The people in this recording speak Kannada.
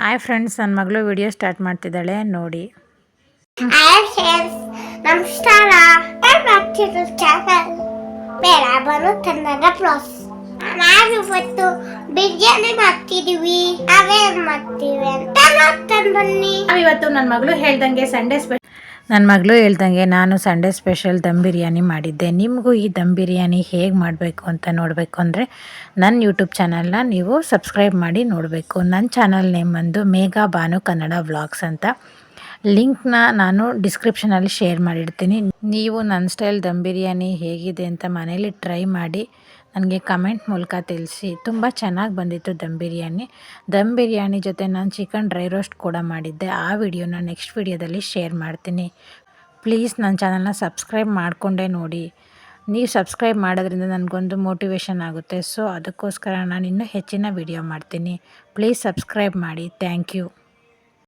ಹಾಯ್ ಫ್ರೆಂಡ್ಸ್, ನನ್ನ ಮಗಳು ವಿಡಿಯೋ ಸ್ಟಾರ್ಟ್ ಮಾಡ್ತಿದ್ದಾಳೆ ನೋಡಿ. ಹಾಯ್ ಫ್ರೆಂಡ್ಸ್, ನಮಸ್ಕಾರ. ಮಾಡ್ತಿರೋ ಚಾನಲ್ ಬೇಡ ಬರು ಕನ್ನಡ ಪ್ಲಸ್. ನಾವಿವತ್ತು ಬಿರಿಯಾನಿ ಮಾಡ್ತಿದೀವಿ. ನಾವೇನ್ ಮಾಡ್ತೀವಿ ಅಂತ ನೋಡ್ಕೊಂಡು ಬನ್ನಿ. ನಾವಿವತ್ತು ನನ್ನ ಮಗಳು ಹೇಳ್ದಂಗೆ ನಾನು ಸಂಡೇ ಸ್ಪೆಷಲ್ ದಮ್ ಬಿರಿಯಾನಿ ಮಾಡಿದ್ದೆ. ನಿಮಗೂ ಈ ದಮ್ ಬಿರಿಯಾನಿ ಹೇಗೆ ಮಾಡಬೇಕು ಅಂತ ನೋಡಬೇಕು ಅಂದರೆ ನನ್ನ ಯೂಟ್ಯೂಬ್ ಚಾನಲ್ನ ನೀವು ಸಬ್ಸ್ಕ್ರೈಬ್ ಮಾಡಿ ನೋಡಬೇಕು. ನನ್ನ ಚಾನಲ್ ನೇಮ್ ಬಂದು ಮೇಘಾ ಬಾನು ಕನ್ನಡ ವ್ಲಾಗ್ಸ್ ಅಂತ. ಲಿಂಕ್ನ ನಾನು ಡಿಸ್ಕ್ರಿಪ್ಷನಲ್ಲಿ ಶೇರ್ ಮಾಡಿರ್ತೀನಿ. ನೀವು ನನ್ನ ಸ್ಟೈಲ್ ದಮ್ ಬಿರಿಯಾನಿ ಹೇಗಿದೆ ಅಂತ ಮನೇಲಿ ಟ್ರೈ ಮಾಡಿ ನನಗೆ ಕಮೆಂಟ್ ಮೂಲಕ ತಿಳಿಸಿ. ತುಂಬ ಚೆನ್ನಾಗಿ ಬಂದಿತ್ತು ದಮ್ ಬಿರಿಯಾನಿ ಜೊತೆ ನಾನು ಚಿಕನ್ ಡ್ರೈ ರೋಸ್ಟ್ ಕೂಡ ಮಾಡಿದ್ದೆ. ಆ ವಿಡಿಯೋನ ನೆಕ್ಸ್ಟ್ ವಿಡಿಯೋದಲ್ಲಿ ಶೇರ್ ಮಾಡ್ತೀನಿ. ಪ್ಲೀಸ್ ನನ್ನ ಚಾನಲ್ನ ಸಬ್ಸ್ಕ್ರೈಬ್ ಮಾಡಿಕೊಂಡೇ ನೋಡಿ. ನೀವು ಸಬ್ಸ್ಕ್ರೈಬ್ ಮಾಡೋದ್ರಿಂದ ನನಗೊಂದು ಮೋಟಿವೇಶನ್ ಆಗುತ್ತೆ. ಸೊ ಅದಕ್ಕೋಸ್ಕರ ನಾನು ಇನ್ನೂ ಹೆಚ್ಚಿನ ವಿಡಿಯೋ ಮಾಡ್ತೀನಿ. ಪ್ಲೀಸ್ ಸಬ್ಸ್ಕ್ರೈಬ್ ಮಾಡಿ. Thank you.